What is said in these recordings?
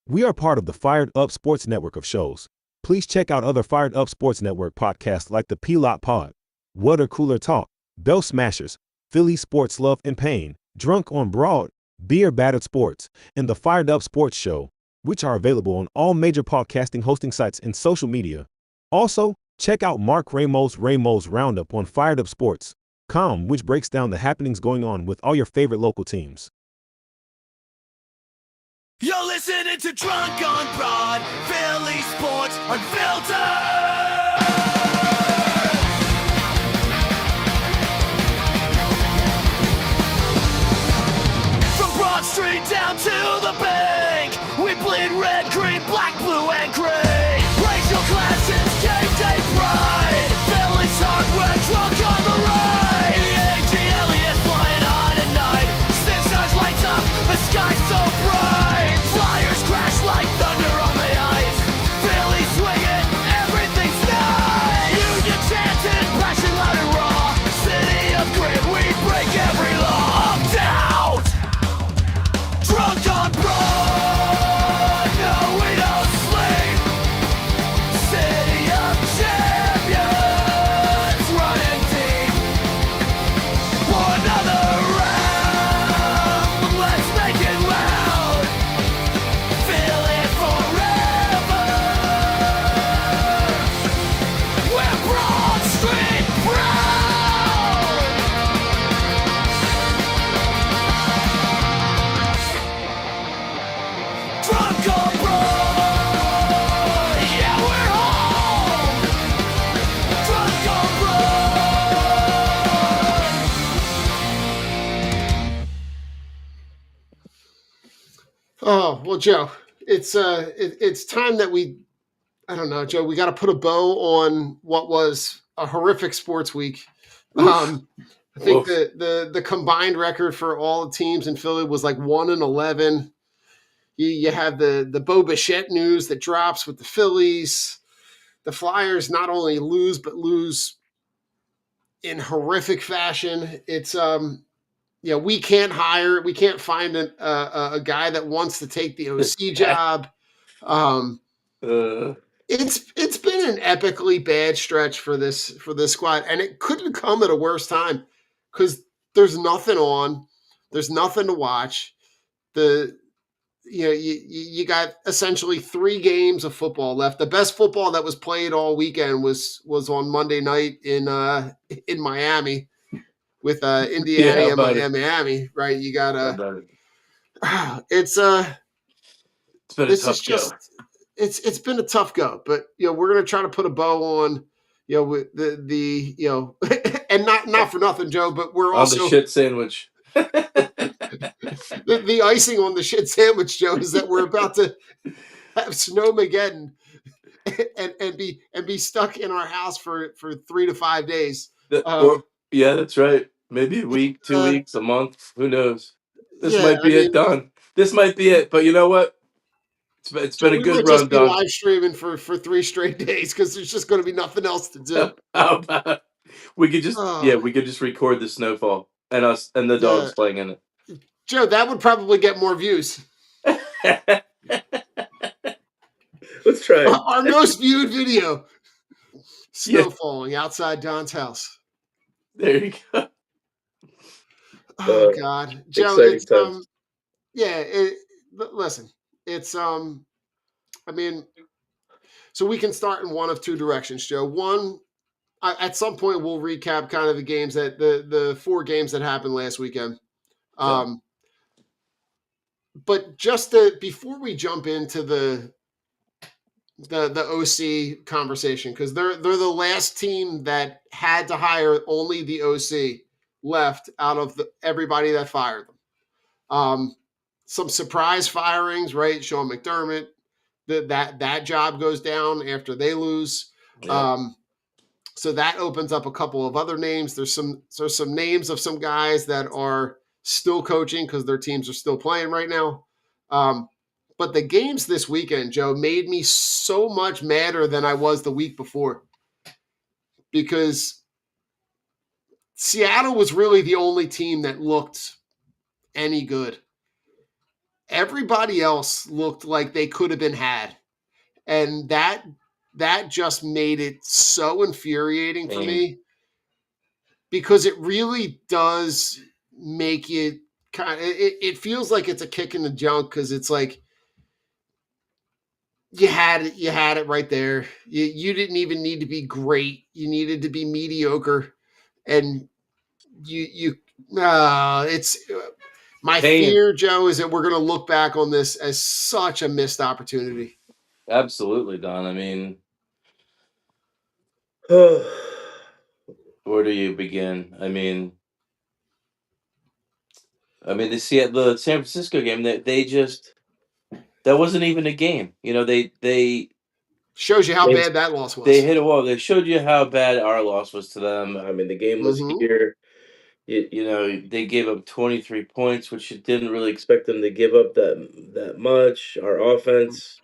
We are part of the Fired Up Sports Network of shows. Please check out other Fired Up Sports Network podcasts like the P-Lot Pod, Water Cooler Talk, Bell Smashers, Philly Sports Love and Pain, Drunk on Broad, Beer Battered Sports, and the Fired Up Sports Show, which are available on all major podcasting hosting sites and social media. Also, check out Mark Ramos' Roundup on firedupsports.com, which breaks down the happenings going on with all your favorite local teams. You're listening to Drunk on Broad, Philly Sports Unfiltered! From Broad Street down to the bank, we bleed red, green, black, blue, and gray. Racial classes, game day pride, Philly's hardware, drunk on the ride. A.G. Elliott flying high tonight, Six Stars lights up, the sky's so bright. Flyers crash like thunder on the ice, Philly swinging, everything's nice. Union chanting, passion loud and raw, city of grit, we break every law. Down, drunk on broad, no we don't sleep. City of champions, running deep. For another round, let's make it loud. Feel it forever. We're Broad Street proud. Drunk on Broad, yeah we're home. Drunk on Broad. Oh, well, Joe, it's time that I don't know, Joe, we got to put a bow on what was a horrific sports week. I think the combined record for all the teams in Philly was like 1-11. You have the Bo Bichette news that drops with the Phillies. The Flyers not only lose, but lose in horrific fashion. It's we can't find a guy that wants to take the OC job. It's been an epically bad stretch for this squad, and it couldn't come at a worse time because there's nothing on, there's nothing to watch. You got essentially 3 games of football left. The best football that was played all weekend was on Monday night in Miami with Indiana and Miami, right? You got it's been a tough go. It's been a tough go, but we're gonna try to put a bow on with the and not for nothing, Joe, but we're also on the shit sandwich. the icing on the shit sandwich, Joe, is that we're about to have Snowmageddon and be stuck in our house for 3 to 5 days. Yeah, that's right. Maybe a week, 2 weeks, a month. Who knows? This might be it done. This might be it. But you know what? It's been a good run, Don. Live streaming for 3 straight days because there's just going to be nothing else to do. How about we could just we could just record the snowfall and us and the dogs playing in it. Joe, that would probably get more views. Let's try it. Our most viewed video: snow falling outside Don's house. There you go. Oh God, Joe, it's listen. It's so we can start in one of 2 directions, Joe. One, at some point we'll recap kind of the games that the 4 games that happened last weekend. But just before we jump into the OC conversation, because they're the last team that had to hire only the OC left out of everybody that fired them. Some surprise firings, right? Sean McDermott, that job goes down after they lose. Yeah. So that opens up a couple of other names. There's some names of some guys that are still coaching because their teams are still playing right now. But the games this weekend, Joe, made me so much madder than I was the week before because Seattle was really the only team that looked any good. everybody else looked like they could have been had. And that just made it so infuriating for Pain. me because it really does make it kind of it feels like it's a kick in the junk because it's like you had it right there. You didn't even need to be great. You needed to be mediocre, and you it's my Pain. fear, Joe, is that we're going to look back on this as such a missed opportunity. Absolutely, Don. I mean, where do you begin? The San Francisco game, they just that wasn't even a game. Shows you how They bad that loss they was. hit a wall. They showed you how bad our loss was to them. I mean, the game was Hmm. here. They gave up 23 points, which you didn't really expect them to give up that much. Our offense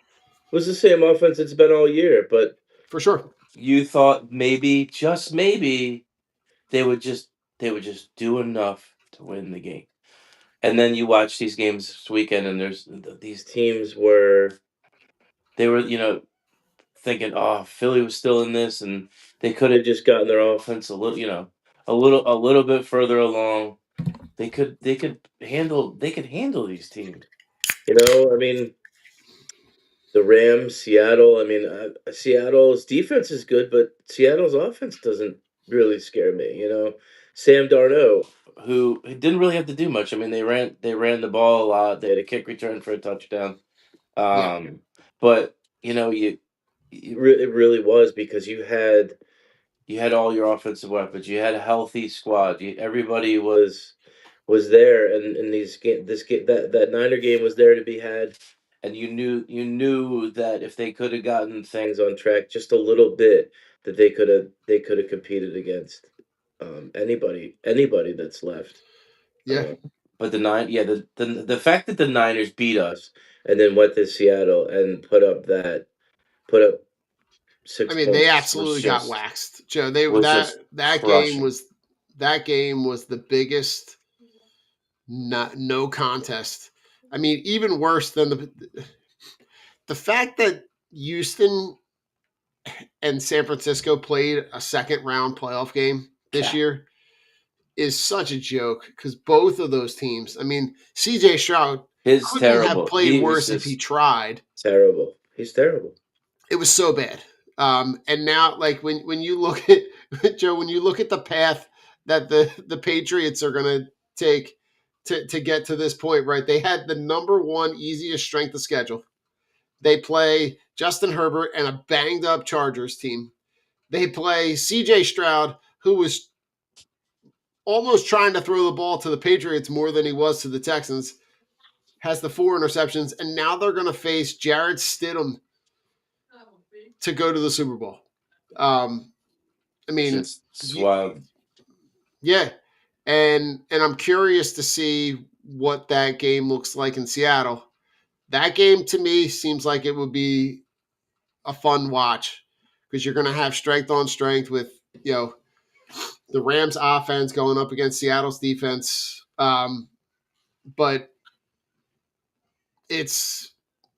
was the same offense it's been all year, but For sure. you thought maybe, just maybe, they would just they would just do enough to win the game. And then you watch these games this weekend, and these teams were thinking, "Oh, Philly was still in this, and they could have just gotten their offense a little bit further along. They could handle these teams. I mean, the Rams, Seattle. I mean, Seattle's defense is good, but Seattle's offense doesn't really scare me. Sam Darnold, who didn't really have to do much. I mean, they ran the ball a lot. They had a kick return for a touchdown. Yeah. But it really was because you had all your offensive weapons. You had a healthy squad. Everybody was there, and that Niner game was there to be had. And you knew that if they could have gotten things on track just a little bit, that they could have competed against anybody that's left. Yeah. But the fact that the Niners beat us and then went to Seattle and put up I six mean, they points was absolutely got just waxed, Joe. They was that just that game crushing. was that game was the biggest no contest. I mean, even worse than the fact that Houston and San Francisco played a second round playoff game this Yeah, year is such a joke because both of those teams, I mean, CJ Stroud it's couldn't have terrible. played He was worse if he just tried. terrible. He's terrible. It was so bad. And now, like when you look at Joe, when you look at the path that the Patriots are going to take to get to this point, right? They had the number one easiest strength of schedule. They play Justin Herbert and a banged up Chargers team. They play CJ Stroud, who was almost trying to throw the ball to the Patriots more than he was to the Texans, has the 4 interceptions, and now they're going to face Jared Stidham to go to the Super Bowl. Um, I It's mean, just it's wild. yeah, and I'm curious to see what that game looks like in Seattle. That game to me seems like it would be a fun watch because you're going to have strength on strength with the Rams offense going up against Seattle's defense. But it's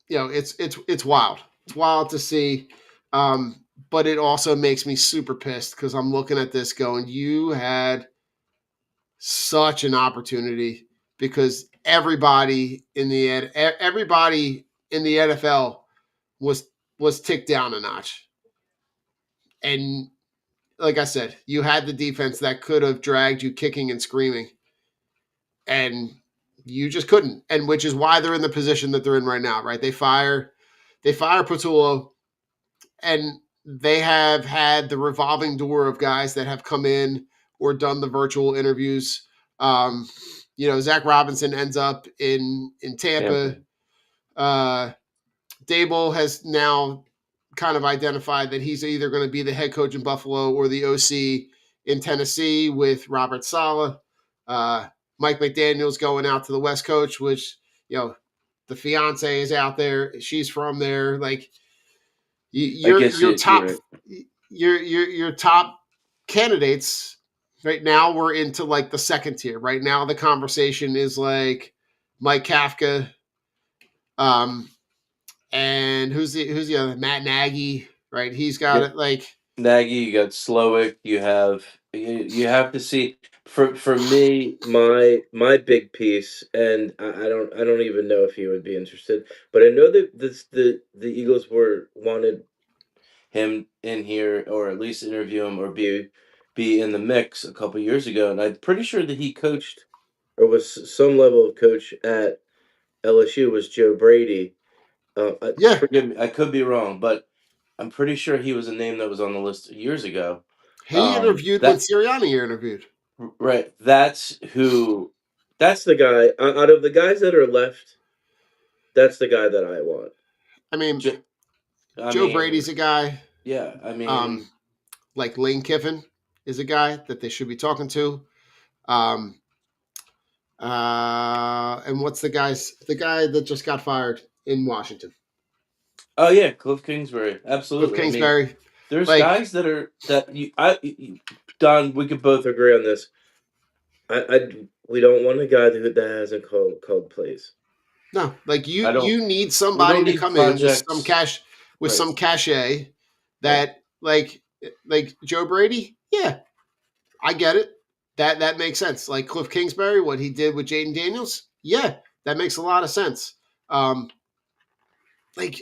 it's wild. It's wild to see. But it also makes me super pissed because I'm looking at this going, you had such an opportunity because everybody in the NFL was ticked down a notch. And like I said, you had the defense that could have dragged you kicking and screaming, and you just couldn't. And which is why they're in the position that they're in right now, right? They fire Patullo, and they have had the revolving door of guys that have come in or done the virtual interviews. Zach Robinson ends up in Tampa. Tampa. Dable has now kind of identified that he's either going to be the head coach in Buffalo or the OC in Tennessee with Robert Saleh. Mike McDaniel's going out to the West Coast, which the fiance is out there. She's from there. Like I your guess your you're top right. your top candidates right now we're into like the second tier. Right now the conversation is like Mike Kafka, And who's the other? Matt Nagy, right? He's got it like Nagy, you got Slowick, you have to see for me, my big piece, and I don't even know if he would be interested, but I know that the Eagles wanted him in here, or at least interview him, or be in the mix a couple years ago, and I'm pretty sure that he coached or was some level of coach at LSU, was Joe Brady. yeah. Forgive me, I could be wrong, but I'm pretty sure he was a name that was on the list years ago. He interviewed when That Sirianni interviewed. right, that's who. That's the guy out of the guys that are left. That's the guy that I want. I mean, Ju- I Joe mean, Brady's a guy. yeah, I Um, mean, like Lane Kiffin is a guy that they should be talking to. Um, and what's the guy that just got fired in Washington? oh yeah, Cliff Kingsbury, Cliff absolutely. I mean, Kingsbury. there's Like, guys that Don, we could both agree on this. We don't want a guy that hasn't called plays. no, like I don't. you need We somebody don't to need come in with some projects. cash, with Right. some cachet Right. that like Joe Brady. Yeah, I get it. That makes sense. Like Cliff Kingsbury, what he did with Jaden Daniels. Yeah, that makes a lot of sense. Like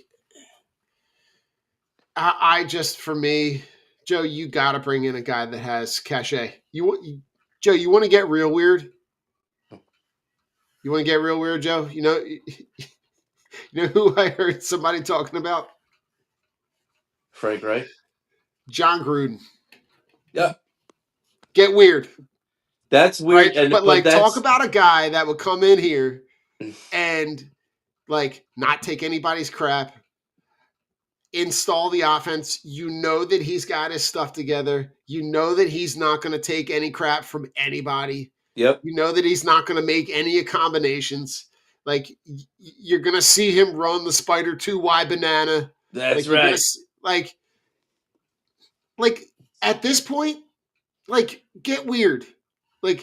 I just, for me, Joe, you got to bring in a guy that has cachet. Joe, you want to get real weird? You want to get real weird, Joe? You know who I heard somebody talking about? Frank, right? John Gruden. Yeah, Get weird, that's right? weird, and But but like, talk that's about a guy that would come in here and like not take anybody's crap, install the offense. You know that he's got his stuff together. You know that he's not going to take any crap from anybody. yep, You know that he's not going to make any combinations. Like you're going to see him run the spider 2Y banana. that's Like you're going to right. like at this point, like get weird. Like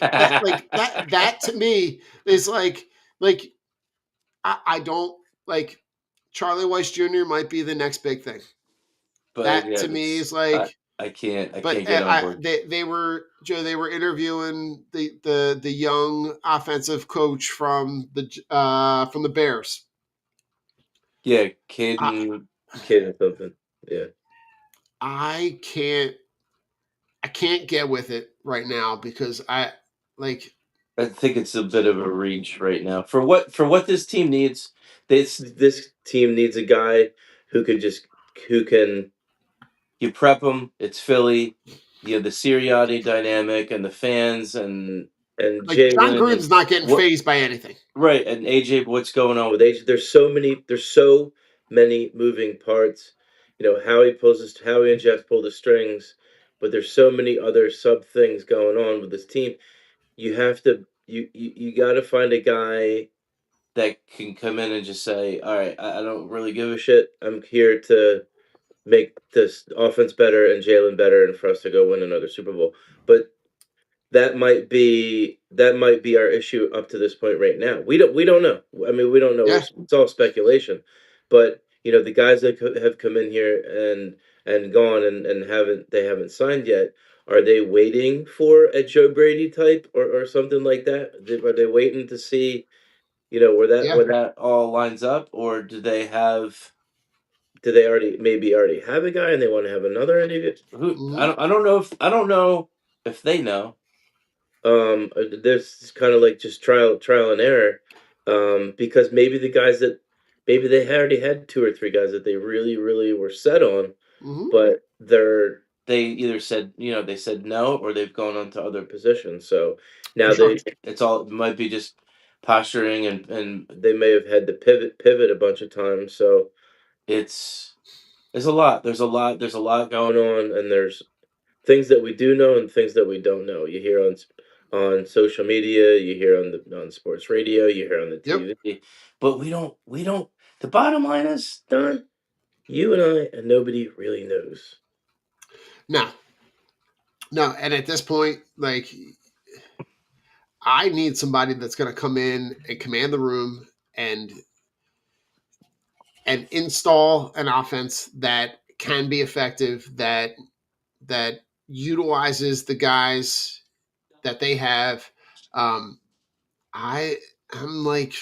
that to me is like I don't like Charlie Weiss Jr. might be the next big thing. But That yeah, to me it's is like, I but can't get on board. they were Joe. They were interviewing the young offensive coach from the Bears. Yeah, I, Caden something. Yeah, I can't get with it right now because I like I think it's a bit of a reach right now for what this team needs. This team needs a guy who could just who can you prep them. It's Philly. You have the Sirianni dynamic and the fans and like John Jalen and Gruden's not getting what phased by anything. right and AJ. What's going on with AJ? There's so many moving parts. Howie and Jeff pull the strings, but there's so many other sub things going on with this team. You have to you got to find a guy that can come in and just say, all right, I don't really give a shit. I'm here to make this offense better and Jalen better, and for us to go win another Super Bowl. But that might be our issue up to this point right now. We don't know. I mean, we don't know. Yeah, It's all speculation. But the guys that have come in here and gone and haven't signed yet. Are they waiting for a Joe Brady type or something like that? Are they waiting to see where that yeah, where that all lines up, or do they already have a guy and they want to have another interview? Who hmm I don't know if they know. There's kind of like just trial and error, because maybe they already had two or three guys that they really really were set on, hmm but they either said no, or they've gone on to other positions. So for now sure. it might be just posturing, and they may have had to pivot a bunch of times. So it's there's a lot. There's a lot going on, and there's things that we do know and things that we don't know. You hear on social media, you hear on sports radio, you hear on the Yep. TV, but we don't. The bottom line is, Don, you and I and nobody really knows. No, no, and at this point, like I need somebody that's going to come in and command the room and and install an offense that can be effective, that utilizes the guys that they have. Um, I I'm like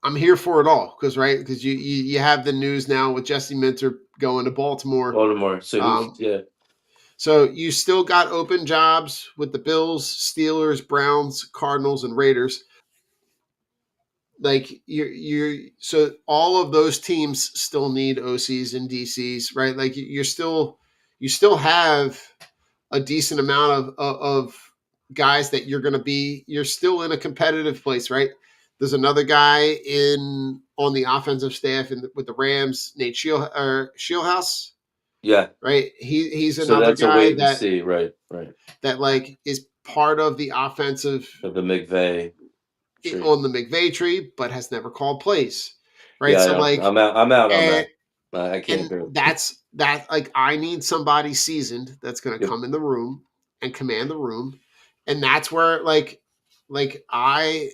I'm here for it all because you have the news now with Jesse Minter going to Baltimore. Baltimore. So Um, yeah, so you still got open jobs with the Bills, Steelers, Browns, Cardinals, and Raiders. Like you're so all of those teams still need OCs and DCs, right? Like you still have a decent amount of guys that you're still in a competitive place, right? There's another guy in on the offensive staff with the Rams, Nate Shieldhouse, yeah. right? He's So another that's a guy wait and that see, right? Right. that like is part of the offensive Of the McVay tree. on the McVay tree, but has never called plays, right? Yeah, I So know. like, I'm out on and that. I can't and do it. that's that. Like, I need somebody seasoned that's going to Yep. come in the room and command the room, and that's where like I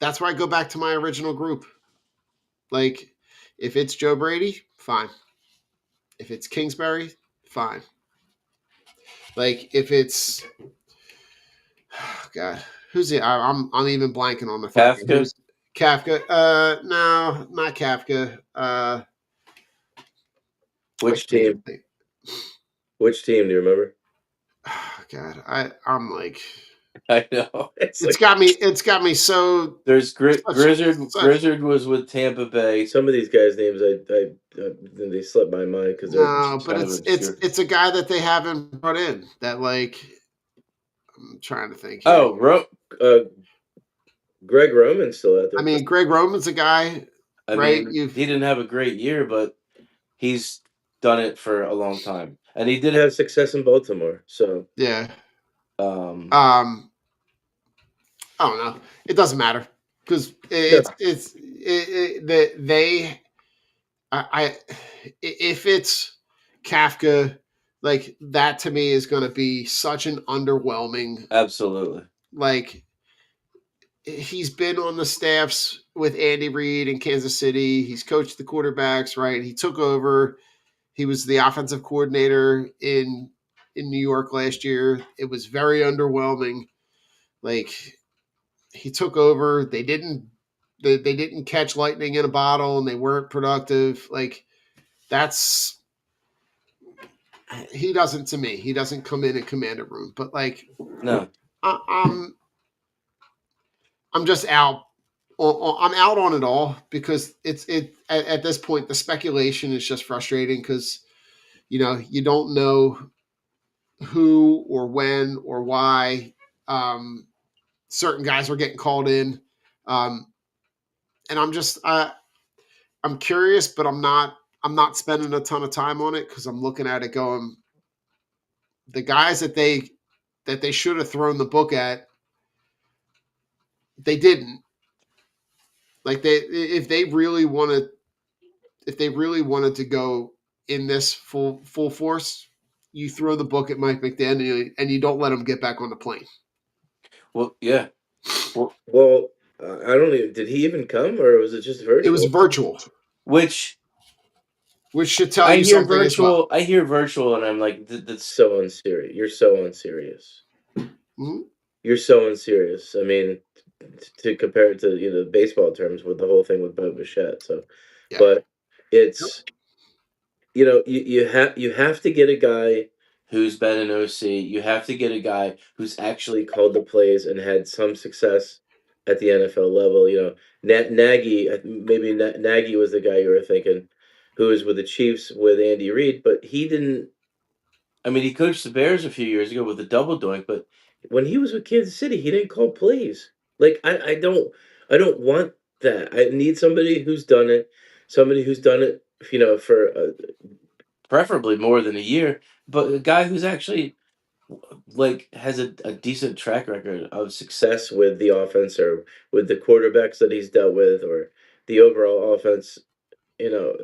that's where I go back to my original group. Like, if it's Joe Brady, fine. If it's Kingsbury, fine. Like, if it's God, who's it? I'm even blanking on the third one. Kafka. Who's Kafka? No, not Kafka. I Which can't even team? think. Which team do you remember? God, I'm like, I know. It's it's like got me. It's got me so there's such such. Grizzard was with Tampa Bay. Some of these guys' names they slipped my mind because they're No, but kind of obscure. it's a guy that they haven't brought in. That like I'm trying to think here. Oh, Greg Roman's still out I there. mean, Greg Roman's a guy, I right? mean, You've he didn't have a great year, but he's done it for a long time, and he did have success in Baltimore. So, yeah. um, Um, I don't know. It doesn't matter because no, they I if it's Kafka, like that to me is going to be such an underwhelming. absolutely. Like, he's been on the staffs with Andy Reid in Kansas City. He's coached the quarterbacks, right? He took over. He was the offensive coordinator in New York last year. It was very underwhelming. Like, he took over. They didn't catch lightning in a bottle, and they weren't productive. Like, that's he doesn't to me. He doesn't come in and command a room. But like, No, I, I'm just out. I'm out on it all because at this point the speculation is just frustrating because you don't know who or when or why certain guys are getting called in, um, and I'm curious, but I'm not spending a ton of time on it because I'm looking at it going the guys that they should have thrown the book at, they didn't. Like, if they really wanted to go in this full force, you throw the book at Mike McDaniel and you don't let him get back on the plane. well, yeah, well, I don't even. Did he even come, or was it just It was virtual? virtual, Which which should tell you something as well. I hear virtual, and I'm like, that's so unserious. You're so unserious. Mhm. You're so unserious. I mean, to compare it to baseball terms with the whole thing with Bo Bichette. So, Yeah. but Yep. it's you have to get a guy who's been an OC. You have to get a guy who's actually called the plays and had some success at the NFL level. Nagy, maybe Nagy was the guy you were thinking, who was with the Chiefs with Andy Reid, but he didn't. I mean, he coached the Bears a few years ago with a double doink, but when he was with Kansas City, he didn't call plays. Like I don't want that. I need somebody who's done it, for preferably more than a year, but a guy who's actually like has a decent track record of success with the offense or with the quarterbacks that he's dealt with or the overall offense, you know,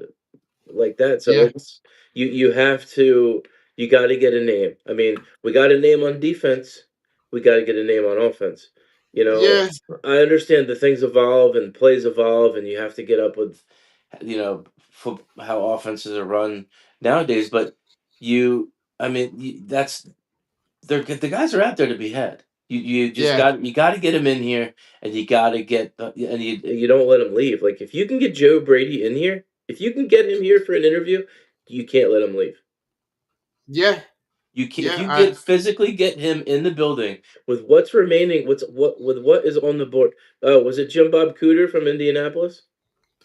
like that. So Yeah. it's you got to get a name. I mean, we got a name on defense, we got to get a name on offense. You know, Yeah, I understand that things evolve and plays evolve, and you have to get up with, how offenses are run nowadays. But I mean, that's the guys are out there to be had. You just yeah, got to get him in here, and you got to get and you don't let him leave. Like if you can get Joe Brady in here, if you can get him here for an interview, you can't let him leave. yeah, You can if yeah. you physically get him in the building with what's remaining, what is on the board. Oh, was it Jim Bob Cooter from Indianapolis?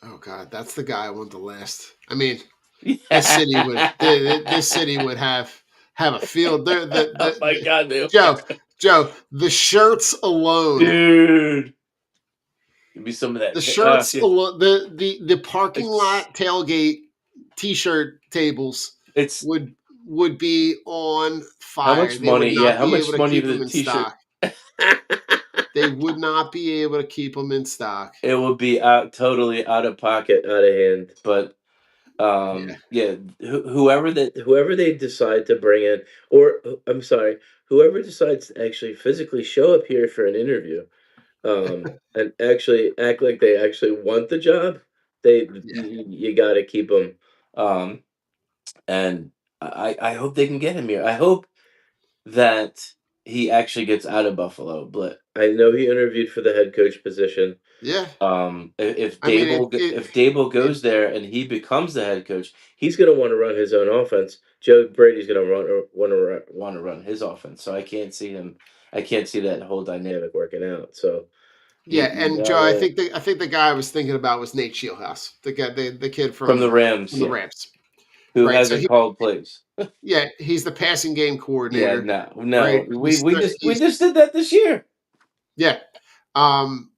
Oh God, that's the guy I want the last. I mean, Yeah. this city would have a field. Oh my God, dude. Joe, the shirts alone, Dude. Give me some of the that. shirts Yeah. alone, the parking It's lot tailgate T-shirt tables it's would be on how fire. much They would money? Yeah, not how be able much to money keep for the them in T-shirt? stock. They would not be able to keep them in stock. It would be totally out of pocket, out of hand. But Yeah, yeah, whoever they decide to bring in, or I'm sorry, whoever decides to actually physically show up here for an interview, and actually act like they actually want the job, yeah, you got to keep them. Um, and I hope they can get him here. I hope that he actually gets out of Buffalo, but I know he interviewed for the head coach position. yeah. If I mean, If Dable it goes there and he becomes the head coach, he's gonna want to run his own offense. Joe Brady's gonna want to run his offense. So I can't see that whole dynamic working out. So Yeah, you and Joe, gotta I think the guy I was thinking about was Nate Shieldhouse, the kid from the Rams, from the yeah, Rams, who right? So hasn't called plays. he's the passing game Yeah, coordinator, no, right? we He's just did that this year. yeah. Um,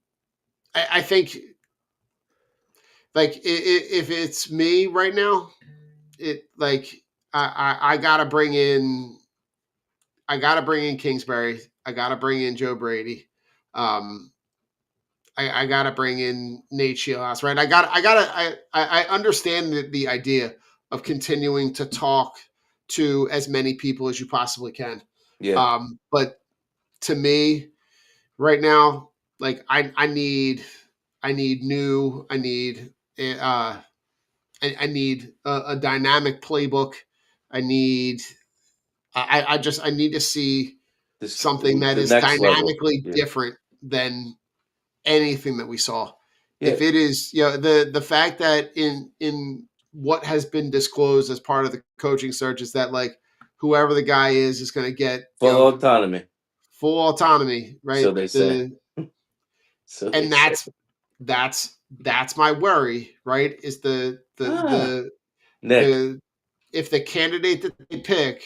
I think like if it's me right now, it like I gotta bring in Kingsbury. I gotta bring in Joe Brady. Um, I gotta bring in Nate Shieldhouse, right? I understand the idea of continuing to talk to as many people as you possibly can. Yeah, But to me, right now, like I need uh I need a dynamic playbook. I need I need to see something that the is next level. dynamically Yeah, different than anything that we saw. yeah. If it is, the fact that in what has been disclosed as part of the coaching search is that like whoever the guy is going to get Full autonomy. full autonomy, So right? they say. The So they and say. that's my worry, right? Is Ah, Nick. the if the candidate that they pick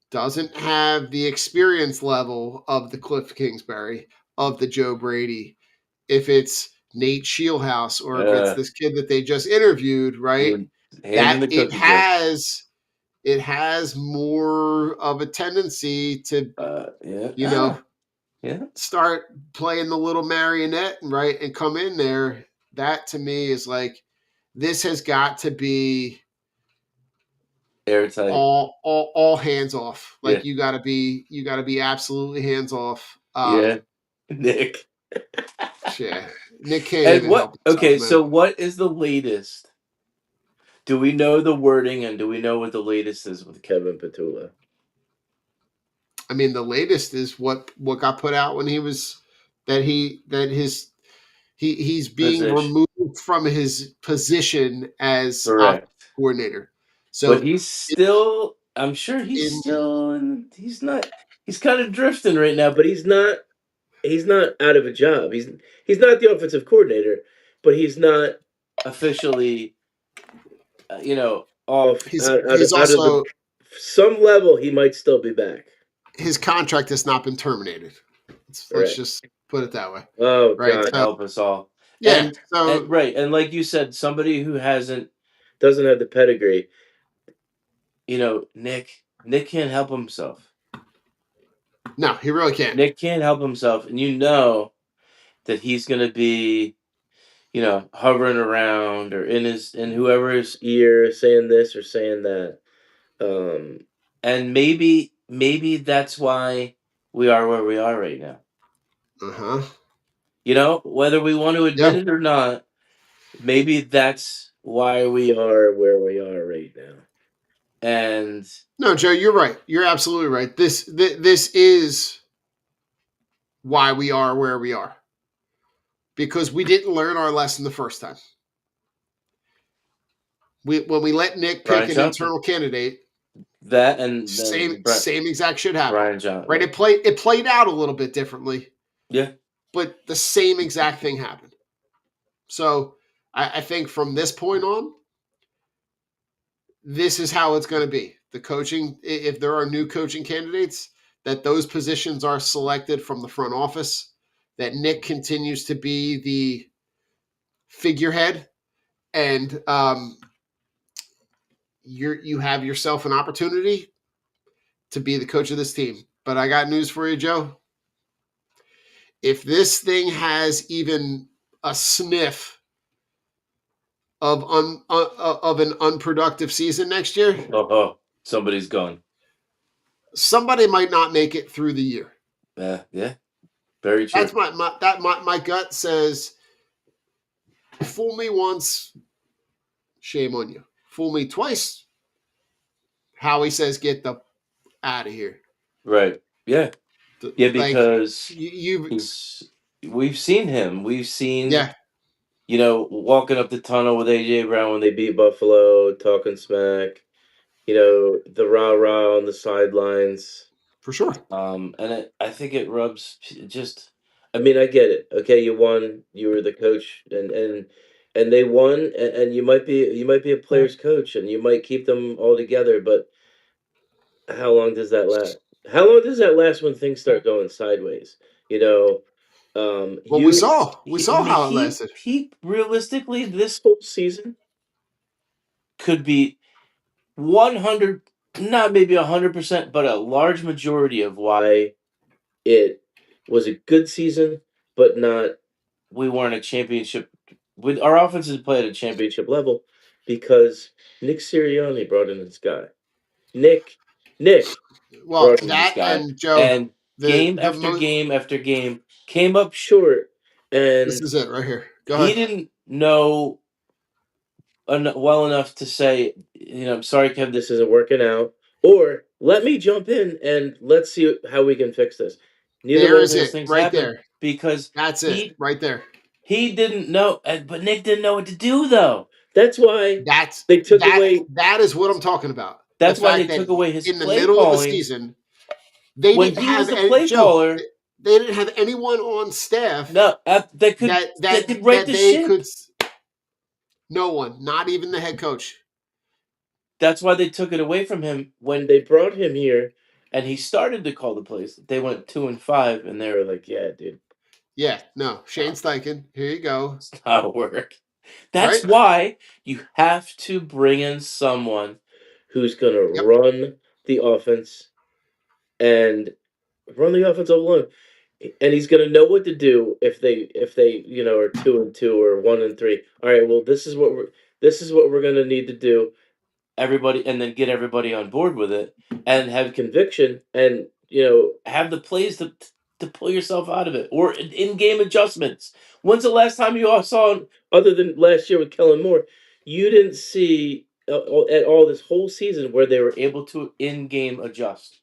doesn't have the experience level of the Cliff Kingsbury, of the Joe Brady, if it's Nate Shieldhouse or if it's Uh, this kid that they just interviewed, right? hand hand in That the cookie jar. it has more of a tendency to, Yeah. you know, Yeah. start playing the little marionette, right? And come in there. That to me is like this has got to be Airtight. all hands off. Yeah. Like you gotta be absolutely hands off. Yeah. Nick. Yeah. Nick can't And even what? help himself, Okay. man. So what is the latest? Do we know the wording and do we know what the latest is with Kevin Petula? I mean, the latest is what got put out when he was that his he's being Position. removed from his position as offensive Correct. coordinator. But So he's still. I'm sure he's in still. He's not. He's kind of drifting right now, but he's not. He's not out of a job. He's not the offensive coordinator, but he's not officially, off he's out of the also some level. He might still be back. his contract has not been terminated. Let's Correct. just put it that way, Oh right? God, So help us all. yeah, And so right, and like you said, somebody who doesn't have the pedigree. Nick can't help himself. no, he really can't. Nick can't help himself, and that he's gonna be, hovering around or in whoever's ear saying this or saying that. And maybe that's why we are where we are right now. Uh-huh. You know, whether we want to admit Yeah. it or not, maybe that's why we are where we are right now. And No, Joe, you're right. You're absolutely right. This is why we are where we are. Because we didn't learn our lesson the first time. When we let Nick pick Brian an Johnson, internal candidate, that and same then same exact shit happened. Brian Johnson, Right? It played out a little bit differently, yeah, but the same exact thing happened. So I think from this point on, this is how it's going to be. The coaching, if there are new coaching candidates, that those positions are selected from the front office, that Nick continues to be the figurehead, and you have yourself an opportunity to be the coach of this team. But I got news for you, Joe. If this thing has even a sniff of of an unproductive season next year, somebody's gone. somebody might not make it through the year. Yeah, very true. That's my gut says, fool me once, shame on you. Fool me twice, Howie says, get the out of here. Right. Yeah. Yeah, Like because you we've seen him. We've seen, yeah, walking up the tunnel with AJ Brown when they beat Buffalo, talking smack, the rah-rah on the sidelines. for sure. And I think it rubs just. I mean, I get it. Okay, you won. You were the coach, and they won. And you might be a player's coach, and you might keep them all together. But how long does that last? How long does that last when things start going sideways? You know, Well, we saw how it lasted. he realistically this whole season could be 100, not maybe 100%, but a large majority of why it was a good season, but not. We weren't a championship. With our offenses play at a championship level because Nick Sirianni brought in this guy. Nick Well, brought in this that guy, and Joe, and game the after game after game came up short, this and is it right here. Go he ahead. didn't know well enough to say, I'm sorry, Kev, this isn't working out, or let me jump in and let's see how we can fix this. Neither There one of is those it things right happened there. because That's it right there. he didn't know, but Nick didn't know what to do though. That's why That's they took away. that is what I'm talking about. The That's why they fact that took away his in the play middle of the calling season, they when didn't he was have the any play Joe. caller. They didn't have anyone on staff No, that could right the they ship. could. No one, not even the head coach. That's why they took it away from him when they brought him here, and he started to call the plays. They went 2-5, and they were like, "Yeah, dude, Yeah, no, Shane Steichen. Here you go. it's not a work." That's Right? why you have to bring in someone who's gonna Yep. run the offense and run the offensive line, and he's gonna know what to do if they are 2-2 or 1-3. All right, well this is what we're gonna need to do. Everybody, and then get everybody on board with it, and have conviction, and have the plays to pull yourself out of it, or in-game adjustments. When's the last time you all saw, other than last year with Kellen Moore, you didn't see at all this whole season where they were able to in-game adjust?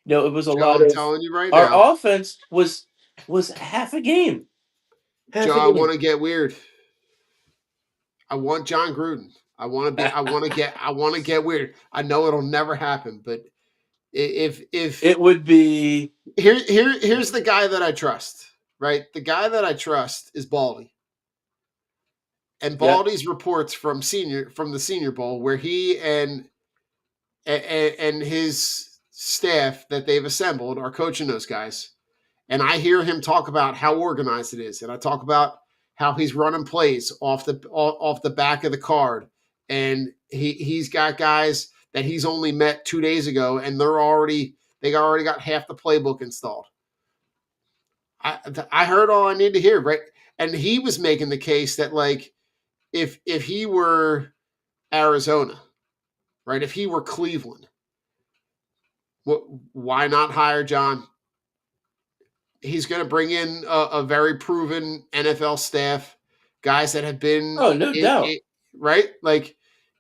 No, it was a Joe, lot I'm of telling you right our now. offense was half a game. Half Joe, a I game. want to get weird. I want John Gruden. I want to get weird. I know it'll never happen, but if It would be here's the guy that I trust, right? The guy that I trust is Baldy. And yeah. Baldy's reports from the Senior Bowl, where he and his staff that they've assembled are coaching those guys. And I hear him talk about how organized it is, and I talk about how he's running plays off the back of the card, and he's got guys that he's only met 2 days ago, and they already got half the playbook installed. I heard all I need to hear, right? And he was making the case that, like, if he were Arizona, right? If he were Cleveland, why not hire John? he's going to bring in a very proven NFL staff, guys that have been Oh, no doubt. right, like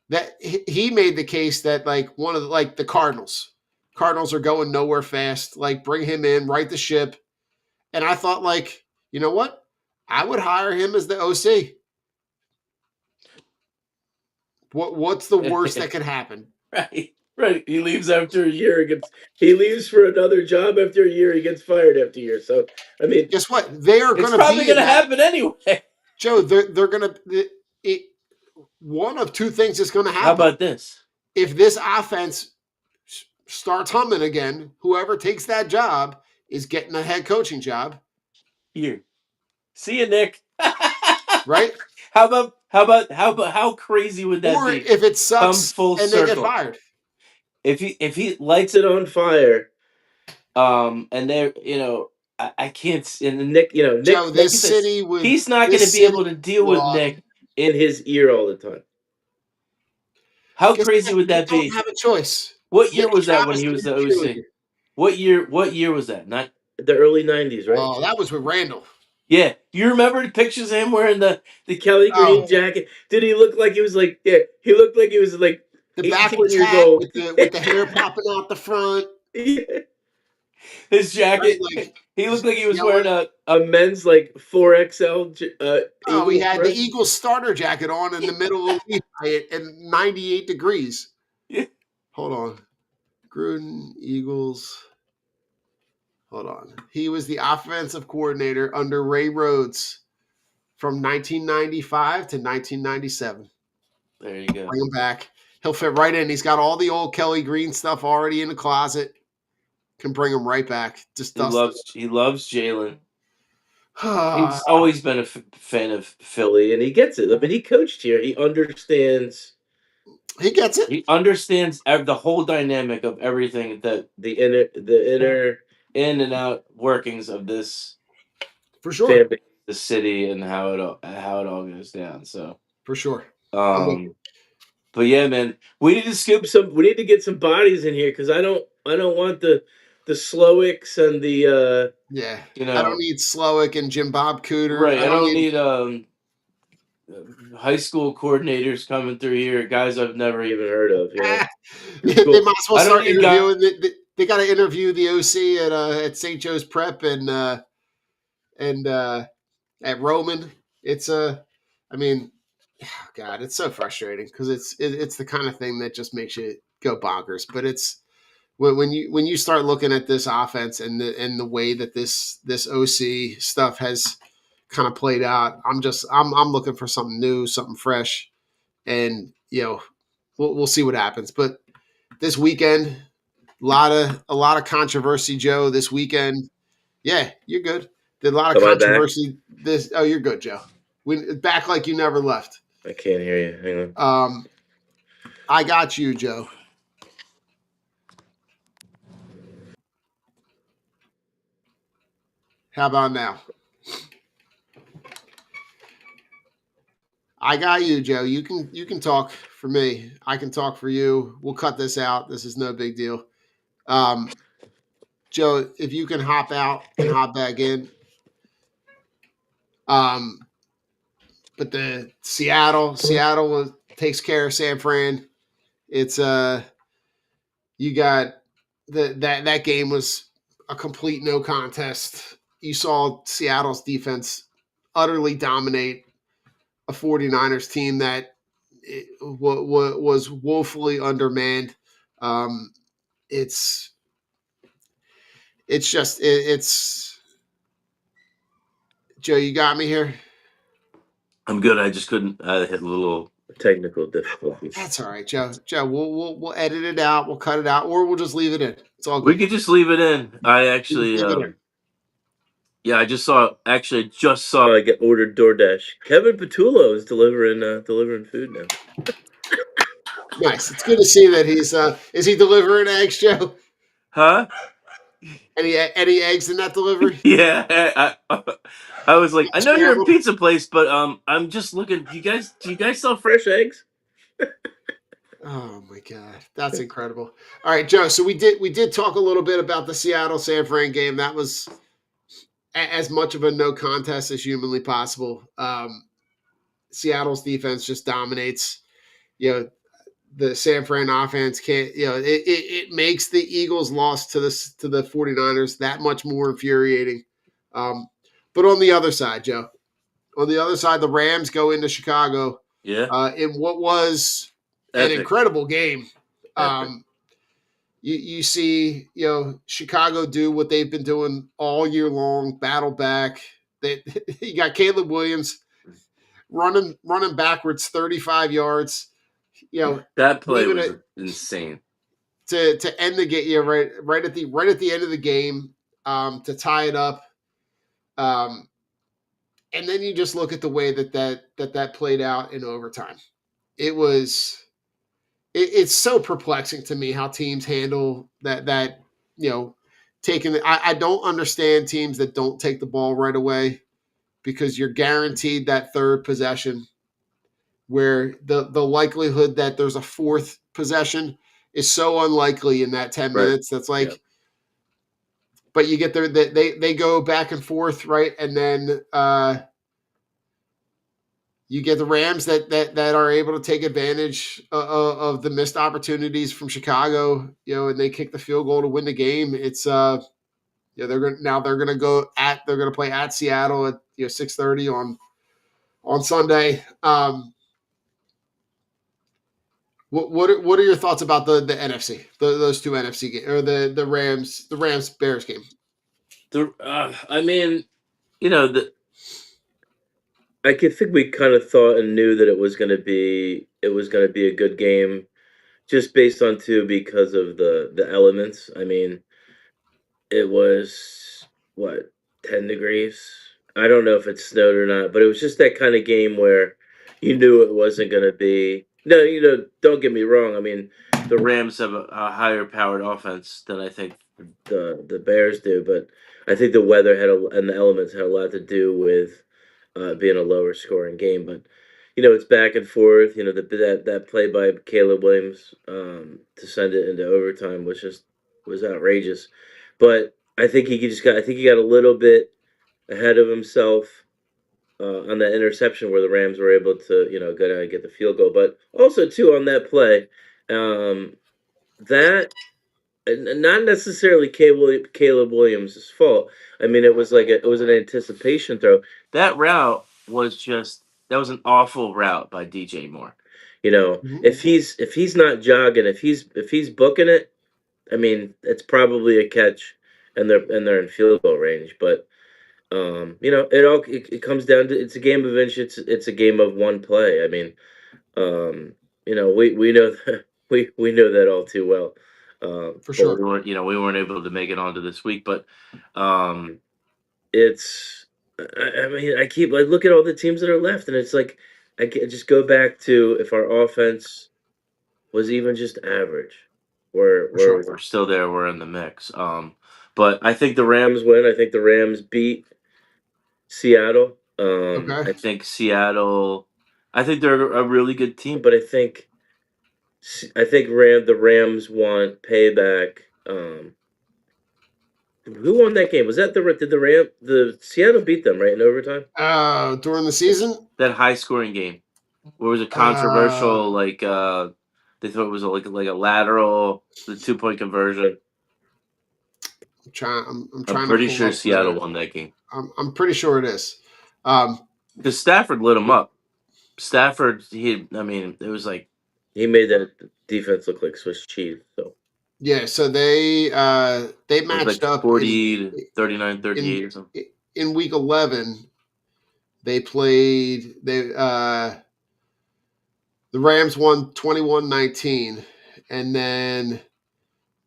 that. He made the case that like one of the, like the Cardinals are going nowhere fast. Like bring him in, right the ship. And I thought, like, you know what? I would hire him as the OC. What's the worst that could happen? Right. He leaves after a year. He leaves for another job after a year. He gets fired after a year. So I mean, Guess what? They are it's going to probably be going to happen anyway. Joe. They're going to. One of two things is going to happen. How about this? If this offense starts humming again, whoever takes that job is getting a head coaching job. Here, see you, Nick. Right? How crazy would that or be? if it sucks Come full and circle. they get fired. If he lights it on fire, and they're I can't. And Nick, Nick, Joe, like this you said, city would. he's not going to be able to deal with Nick in his ear all the time. How crazy would that be? Don't have a choice. What year was that when he was the OC? What year was that? Not the early 90s, right? Oh, that was with Randall. Yeah. You remember the pictures of him wearing the Kelly green jacket? Did he look like he was like, he looked like he was like the 18 backwards years hat old. with the hair popping out the front. Yeah. His jacket, right, like, he looked like he was wearing a men's like 4XL he had the Eagles starter jacket on in the middle of the week at 98 degrees. Yeah. Hold on. Gruden, Eagles. Hold on. He was the offensive coordinator under Ray Rhodes from 1995 to 1997. There you go. Bring him back. He'll fit right in. He's got all the old Kelly Green stuff already in the closet. Can bring him right back. Just he loves Jalen. He's always been a fan of Philly, and he gets it. I mean, he coached here. He understands. He gets it. He understands the whole dynamic of everything that the inner in and out workings of this for sure fan base, the city, and how it all goes down. So for sure. But yeah, man, we need to we need to get some bodies in here because I don't want the Slowicks and the I don't need Slowick and Jim Bob Cooter. Right. I don't need high school coordinators coming through here, guys I've never even heard of. They might as well start interviewing. They got to interview the OC at St. Joe's Prep and at Roman. It's I mean, God, it's so frustrating because it's the kind of thing that just makes you go bonkers. But it's when you start looking at this offense and the way that this OC stuff has kind of played out, I'm looking for something new, something fresh, and we'll see what happens. But this weekend, a lot of controversy, Joe. This weekend, yeah, you're good. There's a lot of controversy. You're good, Joe. Back like you never left. I can't hear you. Hang on. I got you, Joe. How about now? I got you, Joe. You can talk for me. I can talk for you. We'll cut this out. This is no big deal. Joe, if you can hop out and hop back in. But the Seattle takes care of San Fran. It's you got that game was a complete no contest. You saw Seattle's defense utterly dominate a 49ers team that was woefully undermanned. It's Joe, you got me here? I'm good. I just couldn't. I had a little technical difficulties. That's all right, Joe. Joe, we'll edit it out. We'll cut it out, or we'll just leave it in. It's all good. We could just leave it in. I actually, I just saw. Actually, just saw. I get ordered DoorDash. Kevin Patullo is delivering food now. Nice. It's good to see that he's. Is he delivering eggs, Joe? Huh? Any eggs in that delivery? Yeah, I was like, I know you're a pizza place, but I'm just looking. Do you guys sell fresh eggs? Oh my God, that's incredible! All right, Joe. So we did talk a little bit about the Seattle San Fran game. That was as much of a no contest as humanly possible. Seattle's defense just dominates. You know, the San Fran offense can't, it makes the Eagles' loss to the 49ers that much more infuriating. But on the other side, Joe, the Rams go into Chicago in what was an incredible game. You see, Chicago do what they've been doing all year long, battle back. You got Caleb Williams running backwards 35 yards. That play was insane to end the game. Right at the end of the game, to tie it up. And then you just look at the way that played out in overtime. It's so perplexing to me how teams handle that taking. I don't understand teams that don't take the ball right away, because you're guaranteed that third possession, where the likelihood that there's a fourth possession is so unlikely in that 10 minutes. That's like, but you get there, they go back and forth, right? And then you get the Rams that are able to take advantage of the missed opportunities from Chicago, and they kick the field goal to win the game. It's they're going to play at Seattle at 6:30 on Sunday. What are your thoughts about the NFC, those two NFC games, or the Rams Bears game? I mean, I could think we kind of thought and knew that it was going to be a good game, just based on because of the elements. I mean, it was what, 10 degrees. I don't know if it snowed or not, but it was just that kind of game where you knew it wasn't going to be. No, don't get me wrong. I mean, the Rams have a higher powered offense than I think the Bears do, but I think the weather and the elements had a lot to do with being a lower scoring game. But it's back and forth. That play by Caleb Williams to send it into overtime was outrageous. But I think he got a little bit ahead of himself on that interception where the Rams were able to go down and get the field goal. But also too, on that play, that not necessarily Caleb Williams' fault. I mean, it was an anticipation throw. That route was an awful route by DJ Moore. If he's not jogging, if he's booking it, I mean, it's probably a catch, and they're in field goal range. But it comes down to, it's a game of inch. It's a game of one play. I mean, we know that, we know that all too well. For sure. We weren't able to make it onto this week, but it's. I mean, I look at all the teams that are left, and it's like I just go back to, if our offense was even just average, we're still there. We're in the mix. But I think the Rams win. I think the Rams beat Seattle. Okay. I think Seattle. I think they're a really good team, but I think the Rams want payback. Who won that game? Was that the Seattle beat them, right, in overtime? During the season? That high scoring game. Where it was a controversial, they thought it was like a lateral, the 2-point conversion. I'm pretty sure Seattle won that game. I'm pretty sure it is. Because Stafford lit him up. Stafford, it was like he made that defense look like Swiss cheese. So yeah, so they matched up 40, 39, 38 or something. In week 11, they played the Rams won 21-19, and then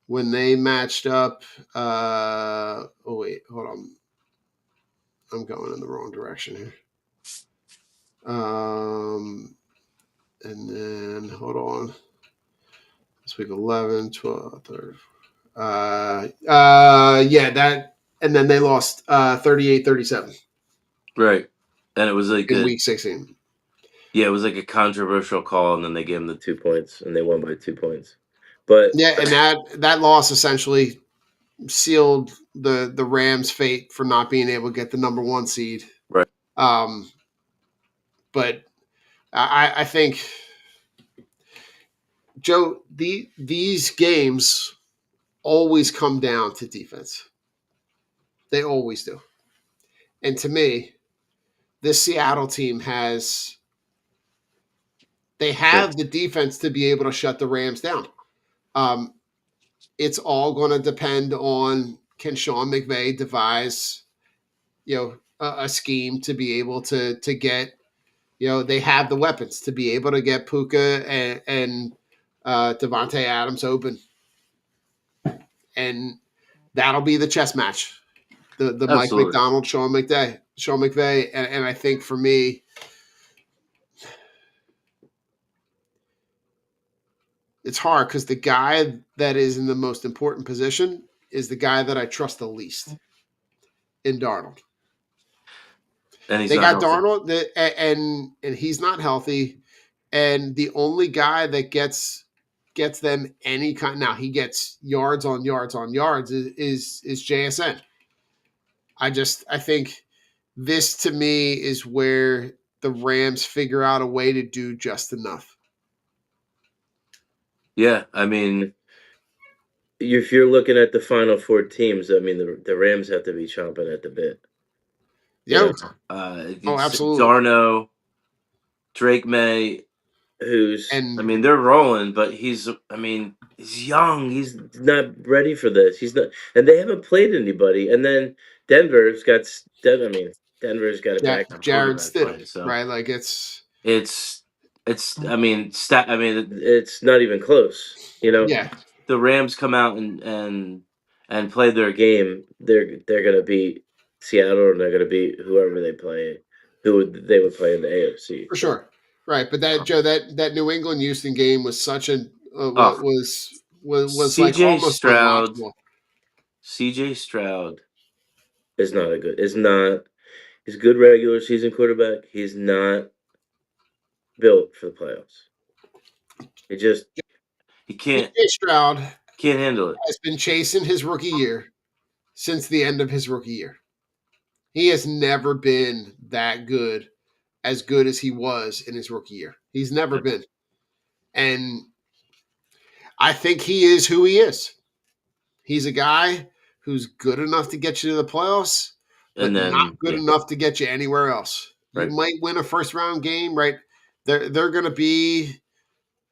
when they matched up, oh wait, hold on, I'm going in the wrong direction here. And then hold on. This week 11, 12, 13. And then they lost 38-37. Right. And it was like in week 16. Yeah, it was like a controversial call, and then they gave them the 2 points, and they won by 2 points. But yeah, and that loss essentially sealed the Rams' fate for not being able to get the number 1 seed. Right. But I think, Joe, these games always come down to defense. They always do. And to me, this Seattle team have the defense to be able to shut the Rams down. It's all going to depend on, can Sean McVay devise, a scheme to be able to get, they have the weapons to be able to get Puka and Devontae Adams open, and that'll be the chess match. The Mike Absolutely. McDonald, Sean McVay, and I think for me, it's hard because the guy that is in the most important position is the guy that I trust the least in Darnold. And he's they not got healthy. Darnold, and he's not healthy, and the only guy that gets them any kind, now he gets yards on yards on yards, is JSN. I think this to me is where the Rams figure out a way to do just enough. Yeah, I mean, if you're looking at the final 4 teams, I mean, the Rams have to be chomping at the bit. Yeah. Absolutely. Absolutely. Darno, Drake May, I mean, they're rolling, but he's young. He's not ready for this. He's not, and they haven't played anybody. And then Denver's got a backup Jared quarterback playing. Stidham, So right? Like it's it's not even close. yeah, The Rams come out and play their game. They're gonna beat Seattle, and they're gonna beat whoever they play. They would play in the AFC. for So. sure. Right, but that Joe, that New England Houston game was such a Oh, was like CJ almost Stroud. unwatchable. CJ Stroud is not. He's a good regular season quarterback. He's not built for the playoffs. He can't CJ Stroud handle it. has been chasing his rookie year since the end of his rookie year. He has never been that good, as good as he was in his rookie year. He's never been. And I think he is who he is. He's a guy who's good enough to get you to the playoffs, but And then not good enough to get you anywhere else. Right. You might win a first round game, right? They're going to be,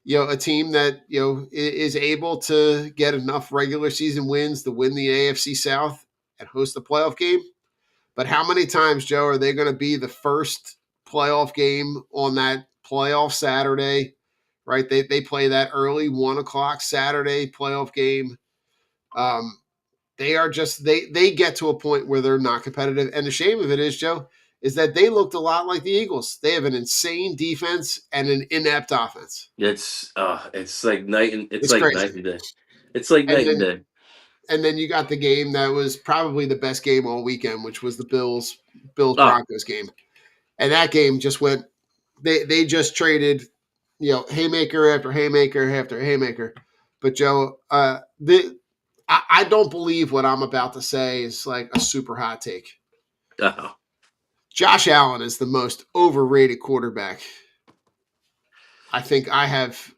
a team that is able to get enough regular season wins to win the AFC South and host a playoff game. But how many times, Joe, are they going to be the first playoff game on that playoff Saturday? Right? They play that early 1:00 Saturday playoff game. They are just they get to a point where they're not competitive. And the shame of it is, Joe, is that they looked a lot like the Eagles. They have an insane defense and an inept offense. It's like night and It's like crazy. night and day. It's like night and day. And then you got the game that was probably the best game all weekend, which was the Bills Broncos game. And that game just went. They just traded, haymaker after haymaker after haymaker. But Joe, I don't believe what I'm about to say is like a super hot take. Uh-oh. Josh Allen is the most overrated quarterback. I think I have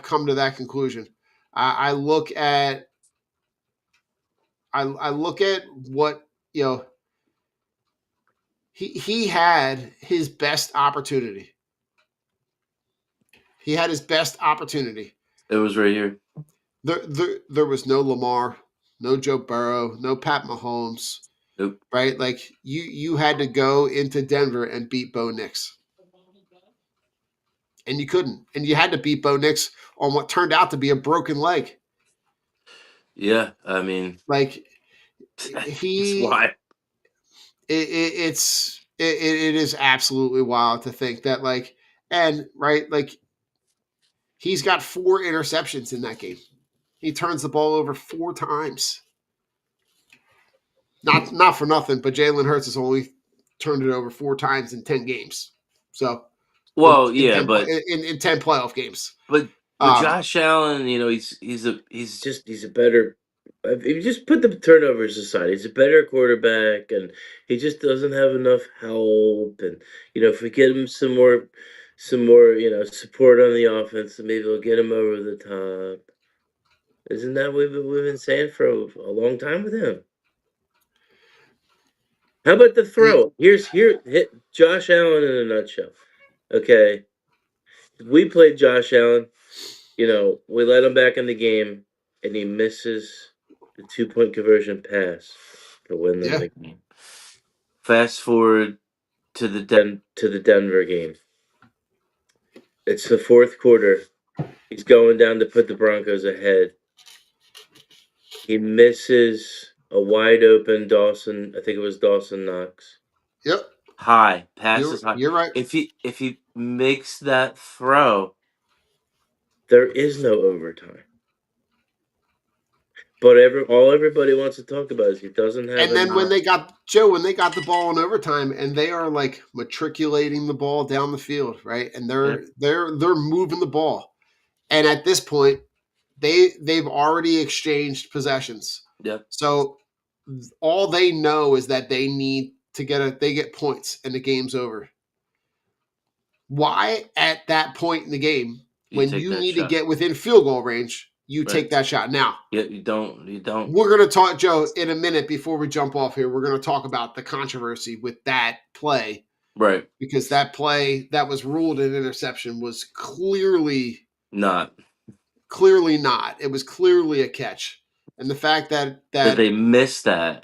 come to that conclusion. I look at what he had his best opportunity. He had his best opportunity. It was right here. There was no Lamar, no Joe Burrow, no Pat Mahomes. Nope. Right? Like you had to go into Denver and beat Bo Nix. And you couldn't. And you had to beat Bo Nix on what turned out to be a broken leg. Yeah, I mean, like it's wild. It is absolutely wild to think that he's got 4 interceptions in that game. He turns the ball over 4 times. Not for nothing, but Jalen Hurts has only turned it over 4 times in 10 games. So, well, in yeah, 10, but in 10 playoff games. But Josh Allen, he's a better if you just put the turnovers aside, he's a better quarterback, and he just doesn't have enough help. And if we get him some more, support on the offense, then maybe we'll get him over the top. Isn't that what we've been saying for a long time with him? How about the throw? Hit Josh Allen in a nutshell. Okay, we played Josh Allen. We let him back in the game, and he misses the 2-point conversion pass to win them Yeah. the game. Fast forward to the Denver game. It's the fourth quarter. He's going down to put the Broncos ahead. He misses a wide open Dawson. I think it was Dawson Knox. Yep. High passes high. You're right. If he makes that throw, there is no overtime. But all everybody wants to talk about is he doesn't have. And then when they got the ball in overtime, and they are like matriculating the ball down the field, right? And they're moving the ball, and at this point, they've already exchanged possessions. Yep. So all they know is that they need to get points, and the game's over. Why at that point in the game, when you need to get within field goal range, you take that shot now? Yeah, you don't. We're going to talk, Joe, in a minute before we jump off here. We're going to talk about the controversy with that play. Right. Because that play that was ruled an interception was clearly not. It was clearly a catch. And the fact that they missed that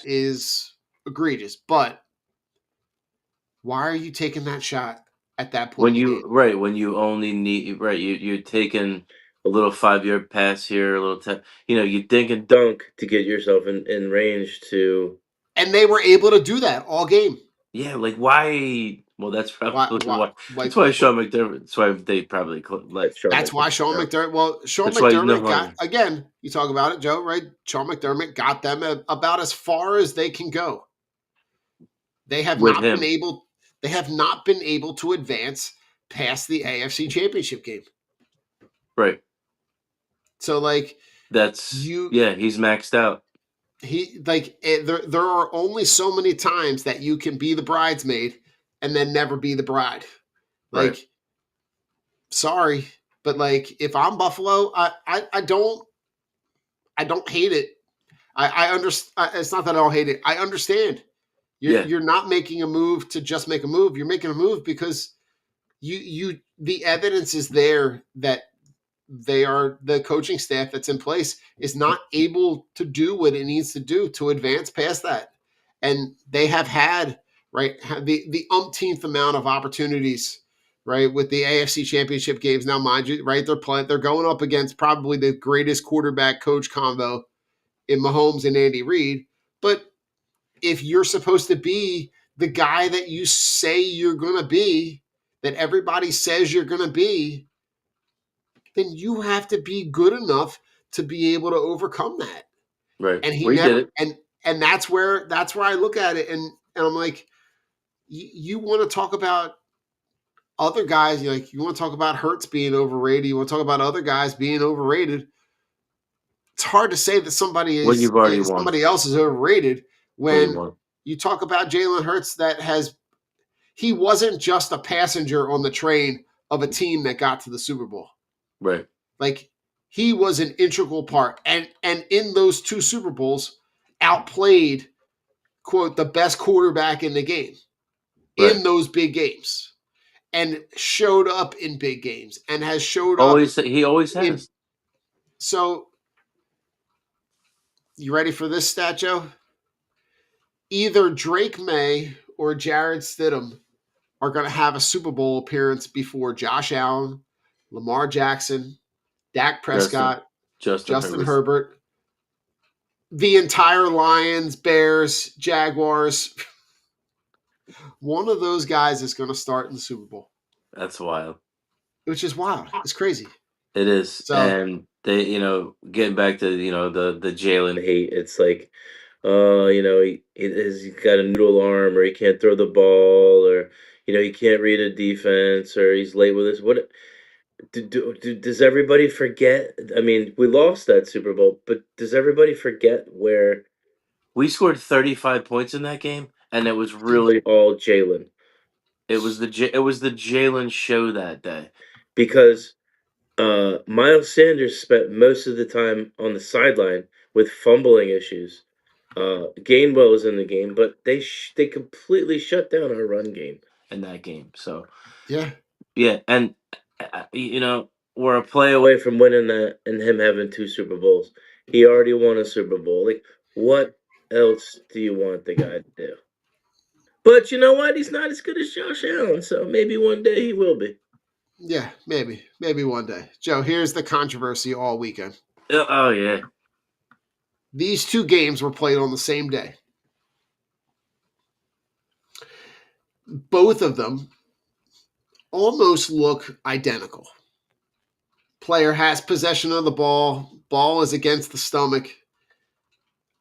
is egregious. But why are you taking that shot at that point? When you only need you're taking a little 5-yard pass here, a little you dink and dunk to get yourself in range to. And they were able to do that all game. Yeah, like why? Well, that's probably why. That's why Sean McDermott. That's why they probably let Sean. That's why Sean McDermott. Well, Sean McDermott got, again. You talk about it, Joe. Right? Sean McDermott got them about as far as they can go. They have not been able. They have not been able to advance past the AFC Championship game. Right. So, like, yeah, he's maxed out. There are only so many times that you can be the bridesmaid and then never be the bride. Like, right. Sorry, but like if I'm Buffalo, I don't hate it. I understand. It's not that I don't hate it. I understand. You're not making a move to just make a move. You're making a move because the evidence is there that the coaching staff that's in place is not able to do what it needs to do to advance past that. And they have had, right, the umpteenth amount of opportunities, right, with the AFC Championship games. Now, mind you, right, they're going up against probably the greatest quarterback coach combo in Mahomes and Andy Reid. But if you're supposed to be the guy that you say you're going to be, that everybody says you're going to be, then you have to be good enough to be able to overcome that. Right. And he never did it. And that's where I look at it and I'm like, you want to talk about other guys, you want to talk about Hurts being overrated, you want to talk about other guys being overrated. It's hard to say that somebody else is overrated when you talk about Jalen Hurts he wasn't just a passenger on the train of a team that got to the Super Bowl. Right. Like he was an integral part. And in those 2 Super Bowls outplayed, quote, the best quarterback in the game in those big games and showed up in big games and has showed up. He always has. So you ready for this stat, Joe? Either Drake May or Jarrett Stidham are going to have a Super Bowl appearance before Josh Allen, Lamar Jackson, Dak Prescott, Justin Herbert, the entire Lions, Bears, Jaguars. One of those guys is going to start in the Super Bowl. That's wild. Which is wild. It's crazy. It is. So, and they, getting back to, the Jalen hate, it's like, he's got a noodle arm or he can't throw the ball or, he can't read a defense or he's late with his does everybody forget? I mean, we lost that Super Bowl, but does everybody forget where we scored 35 points in that game, and it was really all Jalen. It was the Jalen show that day, because Miles Sanders spent most of the time on the sideline with fumbling issues. Gainwell was in the game, but they completely shut down our run game in that game. So Yeah. yeah, and we're a play away from winning that and him having 2 Super Bowls. He already won a Super Bowl. Like, what else do you want the guy to do? But you know what? He's not as good as Josh Allen, so maybe one day he will be. Yeah, maybe. Maybe one day. Joe, here's the controversy all weekend. Oh yeah. These two games were played on the same day. Both of them almost look identical. Player has possession of the ball. Ball is against the stomach.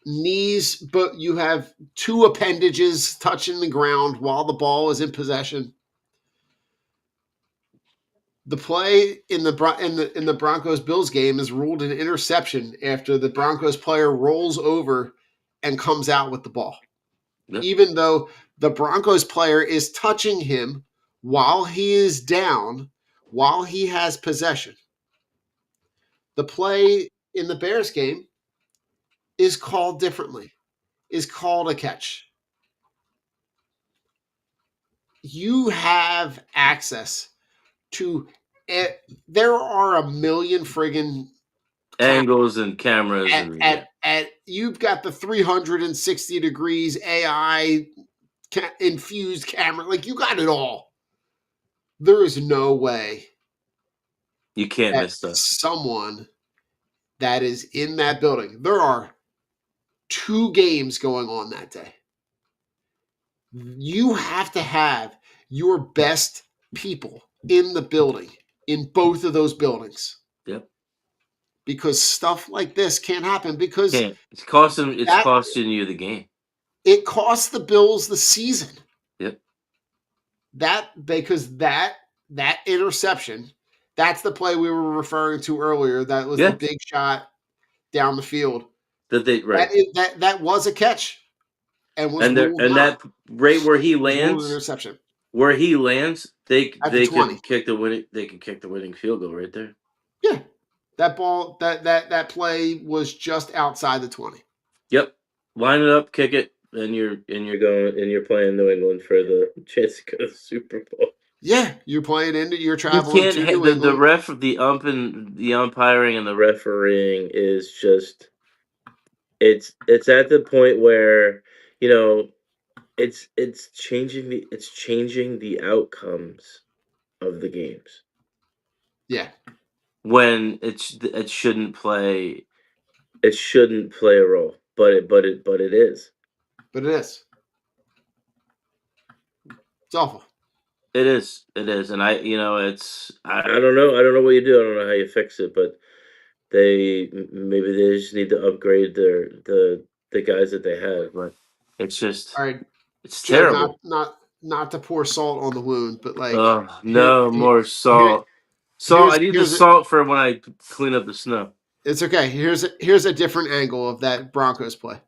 Knees, but you have two appendages touching the ground while the ball is in possession. The play in the Broncos Bills game is ruled an interception after the Broncos player rolls over and comes out with the ball. Yep. Even though the Broncos player is touching him while he is down, while he has possession. The play in the Bears game is called differently, is called a catch. You have access to it. There are a million friggin' Angles and cameras at you've got the 360 degrees AI infused camera. Like, you got it all. There is no way you can't that miss that. someone that is in that building. There are 2 games going on that day. You have to have your best people in the building, in both of those buildings, Yep. because stuff like this can't happen, because Can't. It's costing that you the game. it costs the Bills the season. Yep. Because that interception, that's the play we were referring to earlier. That was Yeah. the big shot down the field. Right. That was a catch, and was And ruled that right where he was ruled an lands, interception they at the 20. could kick the winning field goal right there. Yeah, that ball that play was just outside the 20. Yep. Line it up, kick it, and you're playing New England for the chance to go to the Super Bowl. Yeah, you're You traveling can't to New the England. ref, the umpiring and the refereeing is just it's at the point where it's changing the outcomes of the games Yeah, when it shouldn't play a role, but it is. but it is. It's awful. It is, and I don't know what you do. I don't know how you fix it, but maybe they just need to upgrade the guys that they have. But it's just All right, it's Joe. terrible. Not to pour salt on the wound, but like, No more here salt. Salt. I need the salt for when I clean up the snow. It's okay. Here's a different angle of that Broncos play.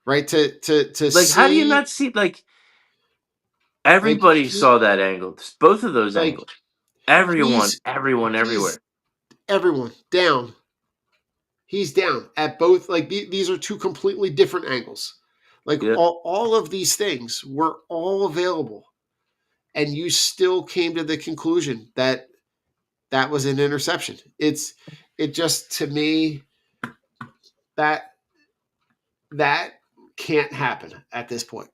Right, to Like, see, how do you not see? Like, everybody saw that angle. Both of those angles. Everyone, everywhere. Everyone down. He's down at both. Like, these are 2 completely different angles. Like, Yep. all of these things were all available, and you still came to the conclusion that that was an interception. It just, to me, that can't happen at this point.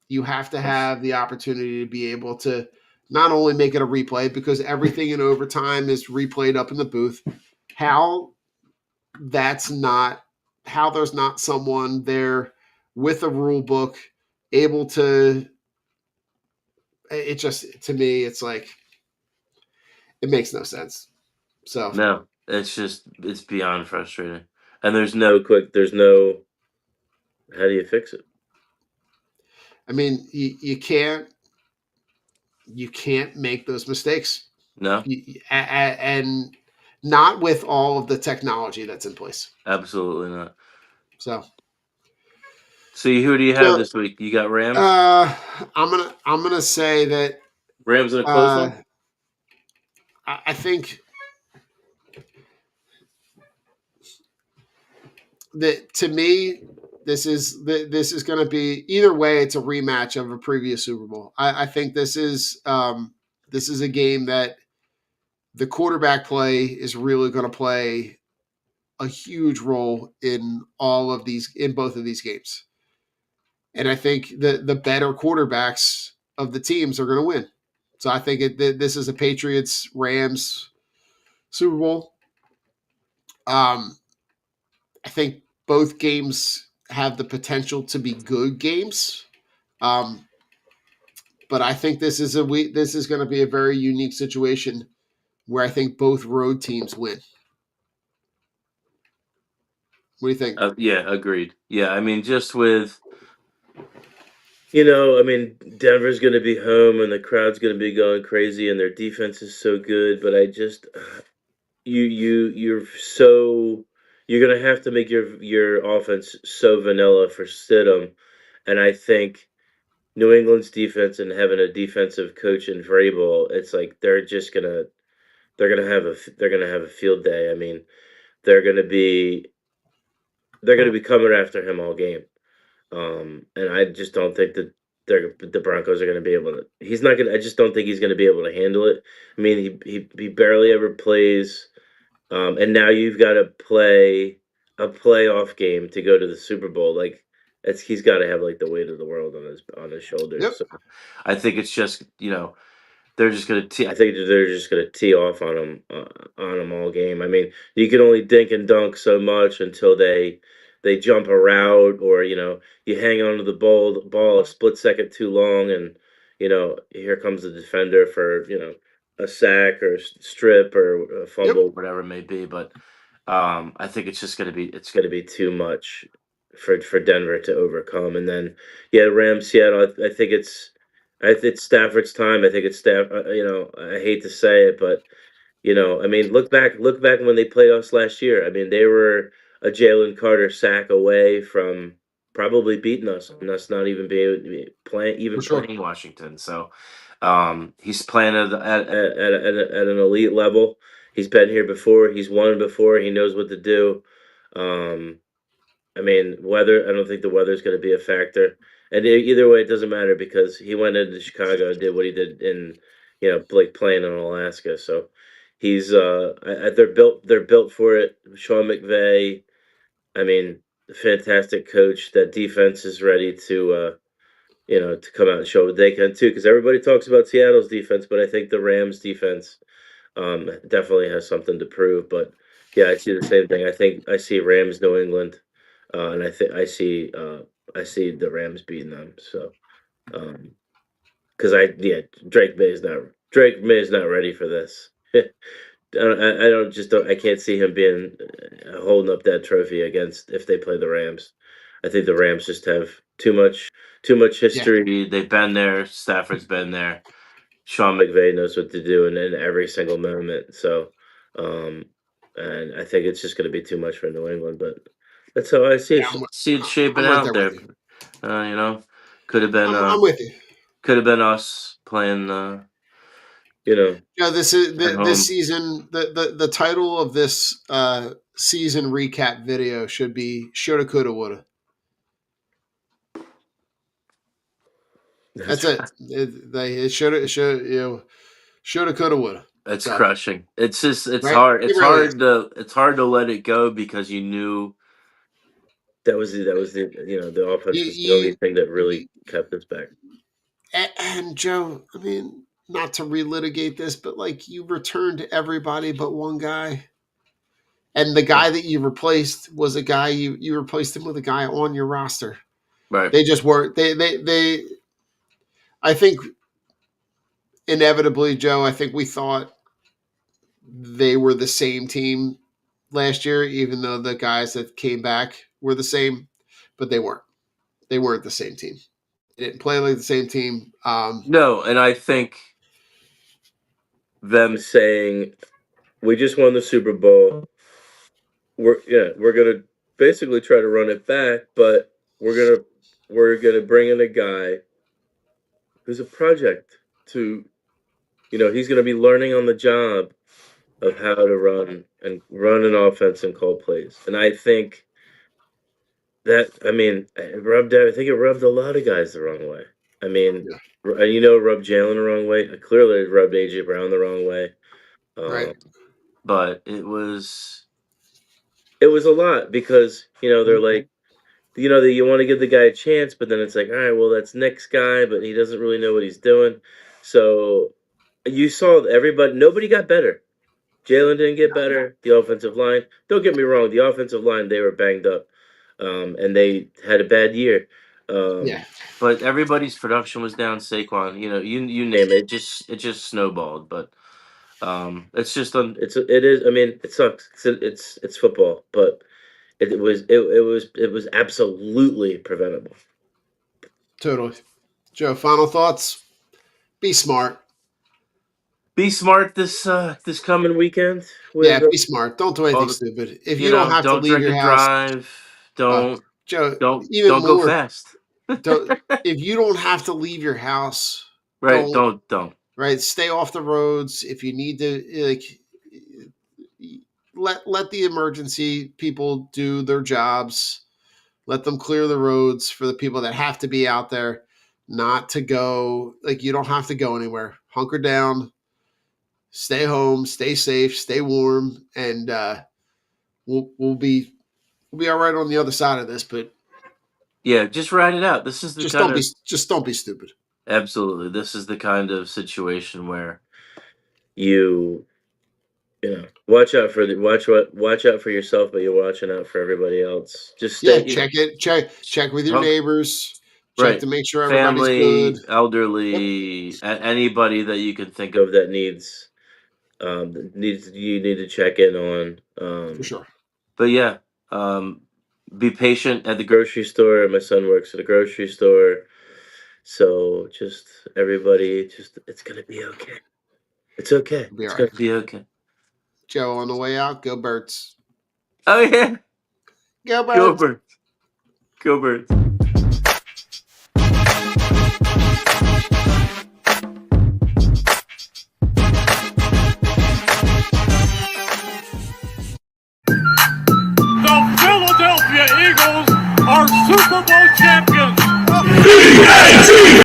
You have to have the opportunity to be able to not only make it a replay, because everything in overtime is replayed up in the booth. How there's not someone there with a rule book able to, it just, to me, it's like, it makes no sense. So No, it's beyond frustrating. And there's no how do you fix it? I mean, you can't You can't make those mistakes. No, And not with all of the technology that's in place. absolutely not. So, See, who do you have Joe, this week? You got Rams. I'm gonna say that Rams in a close uh, one. I think that, to me, this is going to be, either way, it's a rematch of a previous Super Bowl. I think this is a game that the quarterback play is really going to play a huge role in both of these games. And I think the better quarterbacks of the teams are going to win. So I think this is a Patriots Rams Super Bowl. I think both games have the potential to be good games. Um, but I think this is going to be a very unique situation where I think both road teams win. What do you think? Yeah, agreed. Yeah, I mean, just with I mean, Denver's going to be home and the crowd's going to be going crazy, and their defense is so good. But I just you're going to have to make your offense so vanilla for Stidham, and I think New England's defense and having a defensive coach in Vrabel, it's like they're gonna have a field day. I mean, they're gonna be they're gonna be coming after him all game. And I just don't think that the Broncos are gonna be able to. He's not gonna. I just don't think he's gonna be able to handle it. I mean, he barely ever plays. And now you've got to play a playoff game to go to the Super Bowl. Like he's got to have like the weight of the world on his shoulders. Yep. So I think it's just they're just gonna tee. I think they're just gonna tee off on him all game. I mean, you can only dink and dunk so much until they jump a route, or you hang on to the ball a split second too long, and here comes the defender for a sack or strip or a Yep. fumble, whatever it may be. But I think it's gonna be too much for Denver to overcome. And then Rams Seattle. I think it's Stafford's time. I think it's Staff. I hate to say it, but I mean, look back when they played us last year. I mean, they were a Jalen Carter sack away from probably beating us, and us not even For sure. playing Washington. So, he's playing at an elite level. He's been here before. He's won before. He knows what to do. Um, I mean, weather. I don't think the weather is going to be a factor. And either way, it doesn't matter because he went into Chicago and did what he did in, like playing in Alaska. So he's they're built for it. Sean McVay. I mean, fantastic coach. That defense is ready to come out and show what they can too. Because everybody talks about Seattle's defense, but I think the Rams defense definitely has something to prove. But yeah, I see the same thing. I think I see Rams, New England, and I think I see the Rams beating them. So, because Drake May is not ready for this. I can't see him being holding up that trophy against if they play the Rams. I think the Rams just have too much Yeah. history. They've been there. Stafford's been there. Sean McVay knows what to do in every single moment. So, um, and I think it's just going to be too much for New England. But that's how I Yeah. see it shaping I'm right out there with there. you. Could have been I'm with you. us playing. You know, This is at this home. season. The title of this season recap video should be "Shoulda, Coulda, Woulda." That's That's it. It shoulda, coulda, woulda. It's So, crushing. It's just right, it really is. it's hard to let it go because you knew the offense You, was the only you, thing that really you kept us back. and Joe. I mean, not to relitigate this, but like, you returned everybody but one guy, and the guy that you replaced was a guy you replaced him with a guy on your roster. Right. They just weren't. They. I think inevitably, Joe. I think we thought they were the same team last year, even though the guys that came back were the same, but they weren't. They weren't the same team. They didn't play like the same team. No, and I think them saying, "We just won the Super Bowl. We're gonna basically try to run it back, but we're gonna bring in a guy who's a project to, he's gonna be learning on the job of how to run an offense and call plays." And I think I think it rubbed a lot of guys the wrong way. I mean, Yeah. it rubbed Jalen the wrong way. Clearly, it rubbed AJ Brown the wrong way. Right. But it was a lot because they're like, that you want to give the guy a chance, but then it's like, all right, well, that's Nick's guy, but he doesn't really know what he's doing. So you saw nobody got better. Jalen didn't get better. The offensive line, don't get me wrong, the offensive line, they were banged up, and they had a bad year. Yeah. But everybody's production was down. Saquon, you name it, it just snowballed. But it's just it is. I mean, it sucks. It's football, but it was absolutely preventable. Totally. Joe, final thoughts? Be smart. Be smart this coming weekend. Yeah, With be smart. Don't do anything stupid. If you you don't know, have to don't leave drink your and house, drive. Don't Joe, don't even don't go more. fast. If you don't have to leave your house, Right? don't. Don't. Right, stay off the roads. If you need to, let the emergency people do their jobs. Let them clear the roads for the people that have to be out there. Not to go. You don't have to go anywhere. Hunker down. Stay home. Stay safe. Stay warm, and we'll be all right on the other side of this. But Yeah, just ride it out. This is the kind of just don't be stupid. absolutely. This is the kind of situation where you watch out for watch out for yourself, but you're watching out for everybody else. Just Yeah, stay. check with your neighbors. Check Right. to make sure everybody's good. Family, elderly, anybody that you can think of that you need to check in on. For sure. But yeah, be patient at the grocery store. My son works at a grocery store, so just everybody, it's gonna be okay. It's okay. Be It's all gonna right. be okay. Joe, on the way out, go Birds. Oh yeah, Go go Birds. Birds, go Birds. The Philadelphia Eagles are Super Bowl champions.